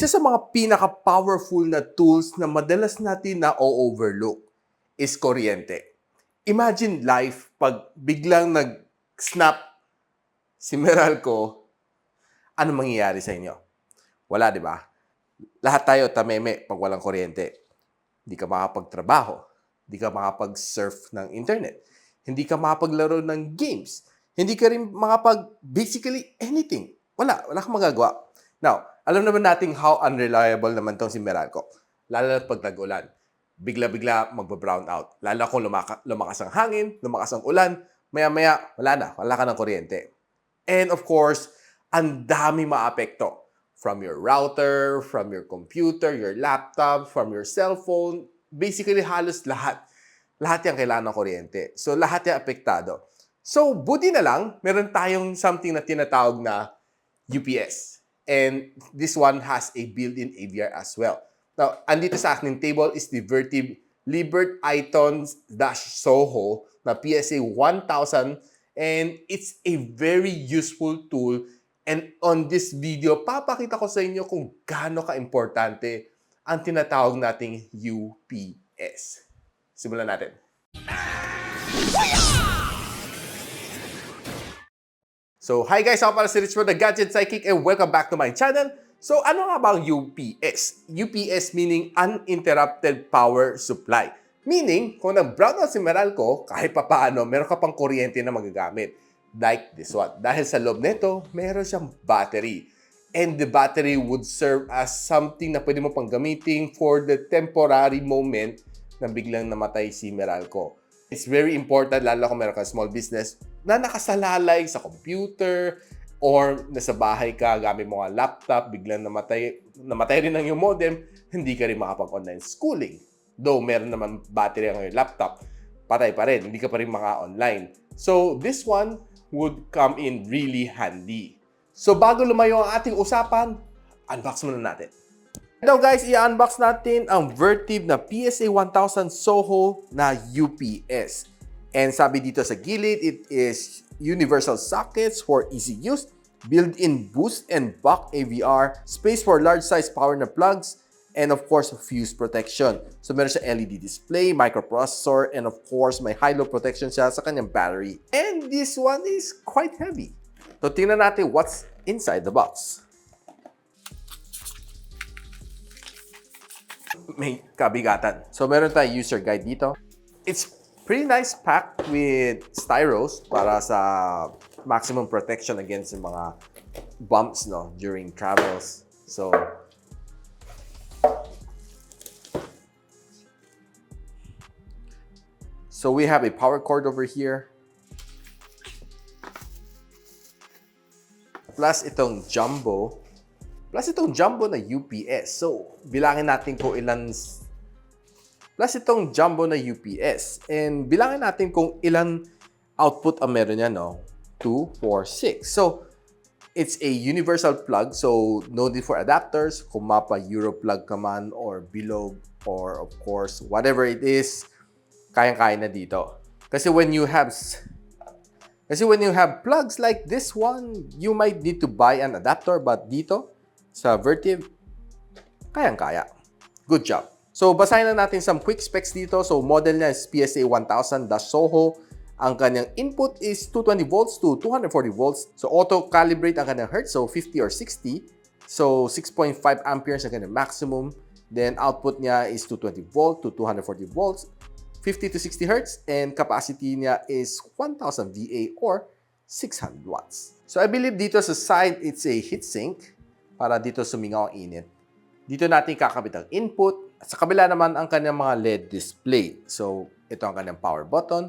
Isa sa mga pinaka-powerful na tools na madalas natin na o-overlook is kuryente. Imagine life pag biglang nag-snap si Meralco, ano mangyayari sa inyo? Wala, di ba? Lahat tayo tameme pag walang kuryente. Hindi ka makapagtrabaho. Hindi ka makapag-surf ng internet. Hindi ka makapaglaro ng games. Hindi ka rin basically anything. Wala kang magagawa. Now, alam naman natin how unreliable naman tong si Meralco. Lalo na pag nag-ulan. Bigla-bigla magba-brownout. Lalo kung lumakas ang hangin, lumakas ang ulan, maya-maya, wala ka ng kuryente. And of course, ang dami maapekto. From your router, from your computer, your laptop, from your cellphone, basically halos lahat. Lahat yan kailangan ng kuryente. So, lahat yan apektado. So, buti na lang, meron tayong something na tinatawag na UPS. And this one has a built-in AVR as well. Now, andito sa aking table is the Vertiv Liebert PSA1000-SOHO na PSA1000, and it's a very useful tool. And on this video, papakita ko sa inyo kung gaano ka-importante ang tinatawag nating UPS. Simulan natin. So, hi guys! Ako pala si Rich from the Gadget, Sidekick, and welcome back to my channel. So, ano nga ba ang UPS? UPS meaning Uninterrupted Power Supply. Meaning, kung nag-brownout si Meralco, kahit papaano, meron ka pang kuryente na magagamit. Like this one. Dahil sa loob nito, meron siyang battery. And the battery would serve as something na pwede mo pang gamitin for the temporary moment na biglang namatay si Meralco. It's very important, lalo kung meron kang small business, na nakasalalay sa computer or nasa bahay ka, gamit mo nga laptop, biglang namatay rin ang iyong modem, hindi ka rin makapag-online schooling. Though meron naman battery ang iyong laptop, patay pa rin, hindi ka pa rin maka-online. So this one would come in really handy. So bago lumayo ang ating usapan, unbox muna natin. Now guys, i-unbox natin ang Vertiv na PSA1000-SOHO na UPS. And sabi dito sa gilid, it is universal sockets for easy use, built-in boost and buck AVR, space for large-size power na plugs, and of course, fuse protection. So meron siya LED display, microprocessor, and of course, may high-low protection siya sa kanyang battery. And this one is quite heavy. So tingnan natin what's inside the box. May kabigatan. So meron tayong user guide dito. It's pretty nice packed with styros para sa maximum protection against yung mga bumps during travels. So we have a power cord over here. Plus itong jumbo na UPS. So bilangin natin kung ilan. Plus itong jumbo na UPS. And bilangin natin kung ilan output ang meron niya, 2, 4, 6. So, it's a universal plug. So, no need for adapters. Kung mapa Euro plug ka man or bilog or of course, whatever it is, kayang-kaya na dito. Kasi when you have plugs like this one, you might need to buy an adapter. But dito, sa Vertiv, kayang-kaya. Good job. So, basahin na natin some quick specs dito. So, model niya is PSA1000-SOHO. Ang kanyang input is 220 volts to 240 volts. So, auto-calibrate ang kanyang hertz. So, 50 or 60. So, 6.5 amperes ang kanyang maximum. Then, output niya is 220 volt to 240 volts. 50 to 60 hertz. And capacity niya is 1000 VA or 600 watts. So, I believe dito sa side, it's a heatsink para dito sumingaw ang init. Dito natin kakabit ang input. Sa kabila naman ang kanyang mga LED display. So, ito ang kanyang power button.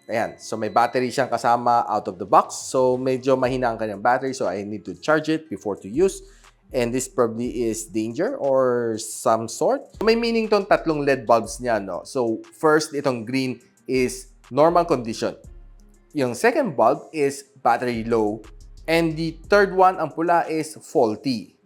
Ayan. So, may battery siyang kasama out of the box. So, medyo mahina ang kanyang battery. So, I need to charge it before to use. And this probably is danger or some sort. May meaning tong tatlong LED bulbs niya, So, first, itong green is normal condition. Yung second bulb is battery low. And the third one, ang pula, is faulty.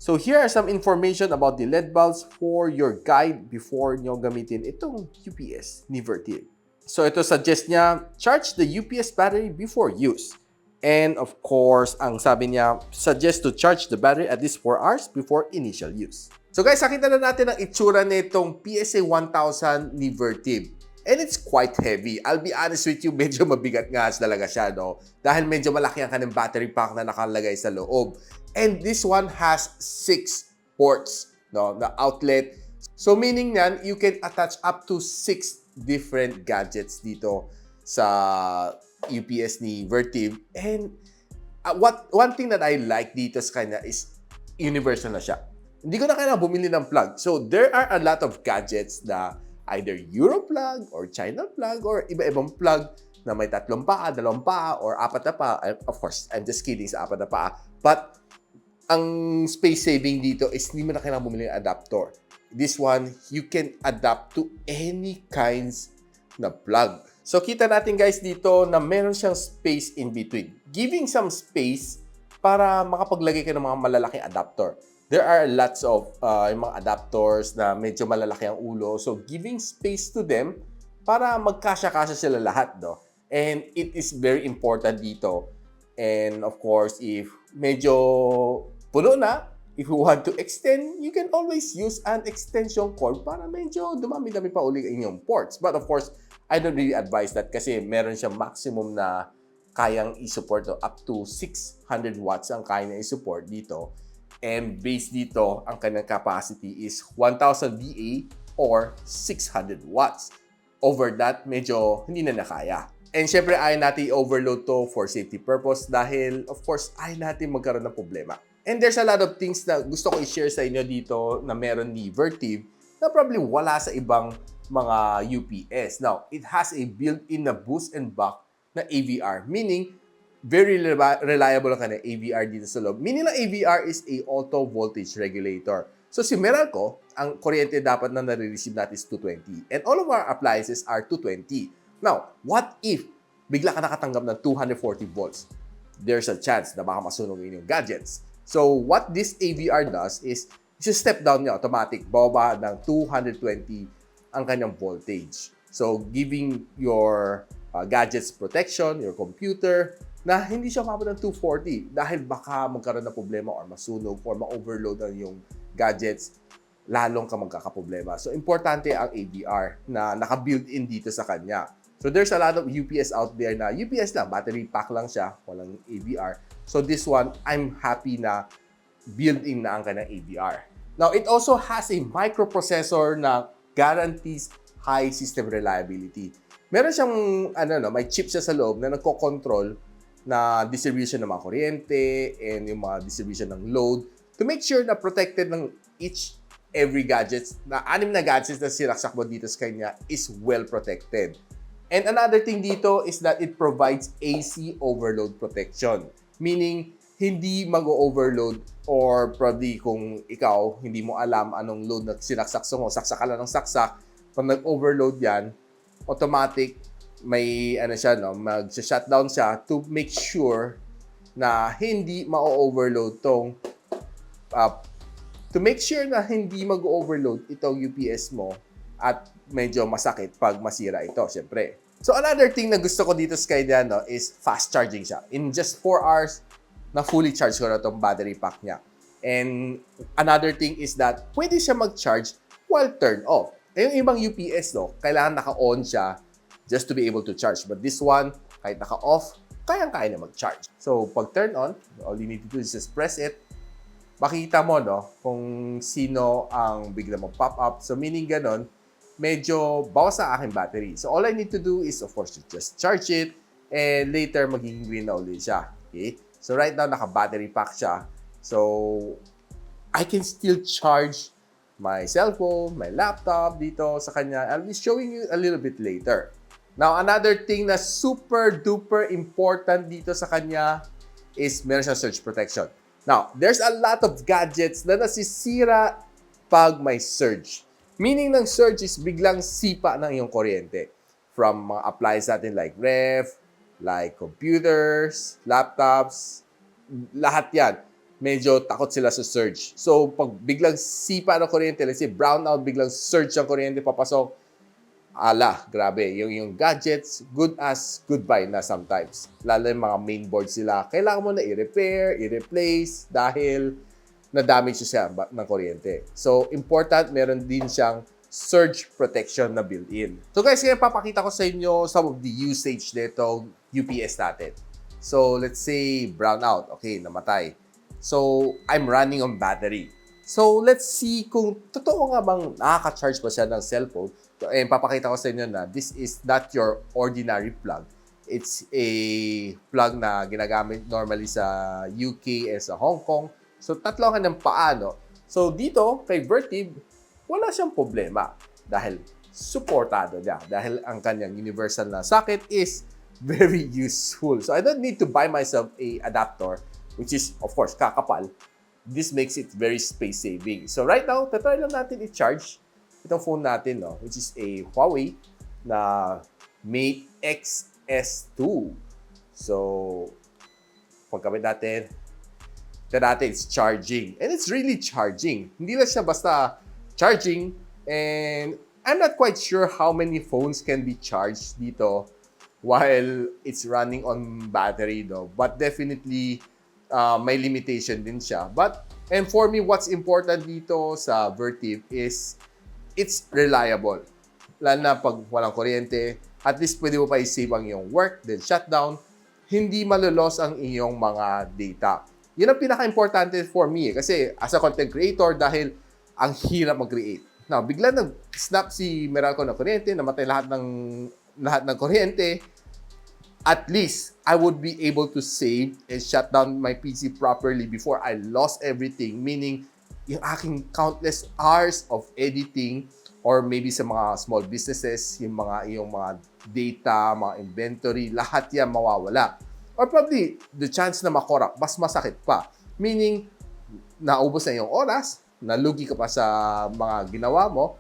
So here are some information about the LED bulbs for your guide before nyo gamitin itong UPS ni Vertiv. So ito suggest niya, charge the UPS battery before use. And of course, ang sabi niya, suggest to charge the battery at least 4 hours before initial use. So guys, nakita na natin ang itsura nitong PSA1000 ni Vertiv. And it's quite heavy. I'll be honest with you, medyo mabigat nga talaga siya, no? Dahil medyo malaki ang kanyang battery pack na nakalagay sa loob. And this one has 6 ports, no? The outlet. So meaning yan, you can attach up to 6 different gadgets dito sa UPS ni Vertiv. And one thing that I like dito sa kanya is universal na siya. Hindi ko na kailangan bumili ng plug. So there are a lot of gadgets na either Euro plug or China plug or iba-ibang plug na may 3 paa, 2 paa, or 4 na paa. Of course, I'm just kidding sa 4 na paa. But ang space saving dito is hindi mo na kailangan bumili ng adapter. This one, you can adapt to any kinds na plug. So kita natin guys dito na meron siyang space in between. Giving some space para makapaglagay ka ng mga malalaking adapter. There are lots of yung mga adapters na medyo malalaki ang ulo. So, giving space to them para magkasya-kasya sila lahat, no? And it is very important dito. And of course, if medyo puno na, if you want to extend, you can always use an extension cord para medyo dumami-dami pa uli inyong ports. But of course, I don't really advise that kasi meron siyang maximum na kayang i-support, no? Up to 600 watts ang kaya na i-support dito. And based dito, ang kanyang capacity is 1,000 VA or 600 watts. Over that, medyo hindi na nakaya. And syempre, ayaw natin i-overload to for safety purpose dahil, of course, ayaw natin magkaroon ng problema. And there's a lot of things na gusto ko i-share sa inyo dito na meron ni Vertiv na probably wala sa ibang mga UPS. Now, it has a built-in na boost and buck na AVR, meaning very reliable ang kanyang AVR dito sa loob. Meaning na AVR is a auto voltage regulator. So si Meralco, ang kuryente dapat na nare-receive natin is 220. And all of our appliances are 220. Now, what if bigla ka nakatanggap ng 240 volts? There's a chance na baka masunog yung gadgets. So what this AVR does is step down niya automatic, bababa ng 220 ang kanyang voltage. So giving your gadgets protection, your computer, na hindi siya umabot ng 240 dahil baka magkaroon ng problema or masunog or ma-overload ang yung gadgets, lalong ka magkakaproblema. So, importante ang AVR na naka-built-in dito sa kanya. So, there's a lot of UPS out there na UPS lang, battery pack lang siya, walang AVR. So, this one, I'm happy na built-in na ang kanyang AVR. Now, it also has a microprocessor na guarantees high system reliability. Meron siyang, may chip siya sa loob na nagko-control na distribution ng mga kuryente and yung mga distribution ng load to make sure na protected ng every gadgets na 6 na gadgets na sinaksak mo dito sa kanya is well protected. And another thing dito is that it provides AC overload protection. Meaning, hindi mag-overload or probably kung ikaw hindi mo alam anong load na sinaksak mo, saksak ka lang ng saksak, pag nag-overload yan, automatic may mag-shutdown siya to make sure na hindi ma-overload to make sure na hindi mag-overload itong UPS mo at medyo masakit pag masira ito, syempre. So another thing na gusto ko dito sa kanya is fast charging siya. In just 4 hours, na fully charge ko na itong battery pack niya. And another thing is that pwede siya mag-charge while turned off. Yung ibang UPS, kailangan naka-on siya just to be able to charge. But this one, kahit naka-off, kayang-kaya na mag-charge. So, pag turn on, all you need to do is just press it. Makikita mo, kung sino ang bigla mag-pop up. So, meaning ganon, medyo bawas sa aking battery. So, all I need to do is, of course, to just charge it. And later, magiging green na ulit siya. Okay? So, right now, naka-battery pack siya. So, I can still charge my cellphone, my laptop dito sa kanya. I'll be showing you a little bit later. Now, another thing na super duper important dito sa kanya is meron siyang surge protection. Now, there's a lot of gadgets na nasisira pag may surge. Meaning ng surge is biglang sipa ng iyong kuryente. From mga appliances natin like ref, like computers, laptops, lahat yan. Medyo takot sila sa surge. So, pag biglang sipa ng kuryente, let's say brownout, biglang surge ang kuryente papasok, Grabe, yung gadgets, good as goodbye na sometimes. Lalo yung mga main board sila, kailangan mo na i-repair, i-replace dahil na-damage siya ng kuryente. So, important, meron din siyang surge protection na built-in. So guys, ngayon papakita ko sa inyo some of the usage nito UPS natin. So, let's say brownout. Okay, namatay. So, I'm running on battery. So, let's see kung totoo nga bang nakaka-charge pa siya ng cellphone. So, papakita ko sa inyo na this is not your ordinary plug. It's a plug na ginagamit normally sa UK and sa Hong Kong. So, tatlo ng paano. So, dito, kay Vertiv, wala siyang problema dahil supportado niya. Dahil ang kanyang universal na socket is very useful. So, I don't need to buy myself a adapter, which is, of course, kakapal. This makes it very space-saving. So, right now, tatry lang natin i-charge itong phone natin, no, which is a Huawei na Mate XS2. So, pagkabit natin, it's charging. And it's really charging. Hindi lang siya basta charging. And I'm not quite sure how many phones can be charged dito while it's running on battery, though. But definitely, may limitation din siya. And for me, what's important dito sa Vertiv is it's reliable. Lalo na pag walang kuryente, at least pwede mo pa i-save ang iyong work, then shutdown, hindi malulos ang iyong mga data. Yun ang pinaka-importante for me kasi as a content creator dahil ang hirap mag-create. Now, bigla nag-snap si Meralco ng kuryente, namatay lahat ng kuryente, at least I would be able to save and shut down my PC properly before I lost everything. Meaning, yung aking countless hours of editing or maybe sa mga small businesses, yung mga data, mga inventory, lahat yan mawawala. Or probably, the chance na makorap, mas masakit pa. Meaning, naubos na yung oras, nalugi ka pa sa mga ginawa mo,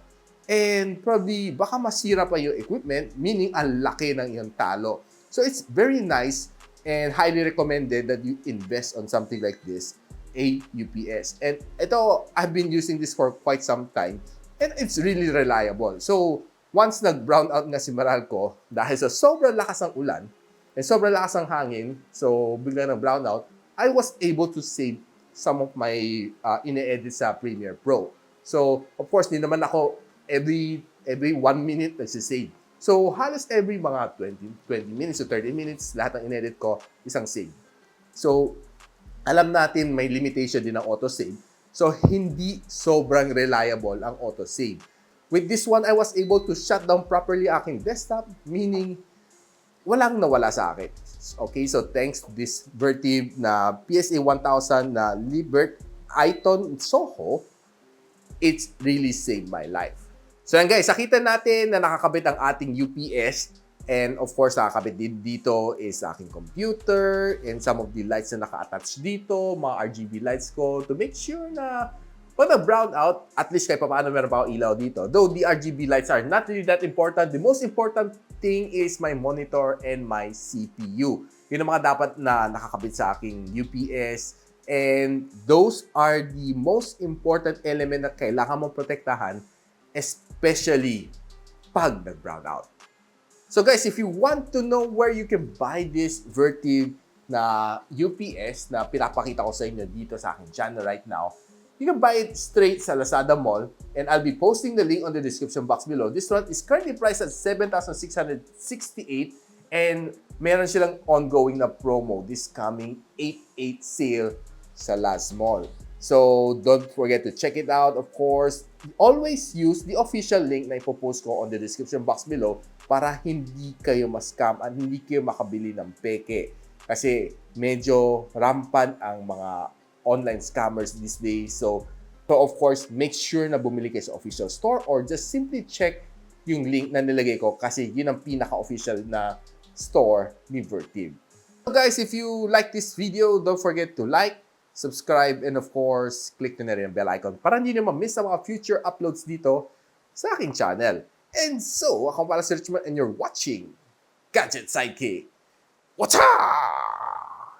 and probably, baka masira pa yung equipment, meaning, ang laki ng iyong talo. So, it's very nice and highly recommended that you invest on something like this, a UPS. And ito, I've been using this for quite some time, and it's really reliable. So, once nag-brown out nga si Meralco, dahil sa sobrang lakas ng ulan, and sobrang lakas ng hangin, so bigla nag-brown out, I was able to save some of my ine-edit sa Premiere Pro. So, of course, hindi naman ako every 1 minute nagsisave. So, halos every mga 20 minutes to 30 minutes, lahat ng in-edit ko, isang save. So, alam natin may limitation din ang autosave. So, hindi sobrang reliable ang autosave. With this one, I was able to shut down properly aking desktop, meaning walang nawala sa akin. Okay, so thanks to this Vertiv na PSA1000 na Liebert PSA1000-SOHO, it's really saved my life. So yan guys, nakita natin na nakakabit ang ating UPS and of course nakakabit din dito is aking computer and some of the lights na naka-attach dito, mga RGB lights ko to make sure na pag nag-brown out, at least kahit paano meron pa ako ilaw dito. Though the RGB lights are not really that important, the most important thing is my monitor and my CPU. Yun ang mga dapat na nakakabit sa aking UPS and those are the most important element na kailangan mong protektahan especially pag nag-brown out. So guys, if you want to know where you can buy this Vertiv na UPS na pinapakita ko sa inyo dito sa aking channel right now, you can buy it straight sa Lazada Mall and I'll be posting the link on the description box below. This one is currently priced at 7,668 and meron silang ongoing na promo this coming 8/8 sale sa Laz Mall. So, don't forget to check it out, of course. Always use the official link na ipopost ko on the description box below para hindi kayo ma-scam at hindi kayo makabili ng peke. Kasi medyo rampant ang mga online scammers these days. So of course, make sure na bumili kayo sa official store or just simply check yung link na nilagay ko kasi yun ang pinaka-official na store ni Vertiv. So guys, if you like this video, don't forget to like, subscribe, and of course, click na rin ang bell icon para hindi nyo ma-miss ang mga future uploads dito sa aking channel. And so, ako pala si Richmond and you're watching Gadget Sidekick. What's up?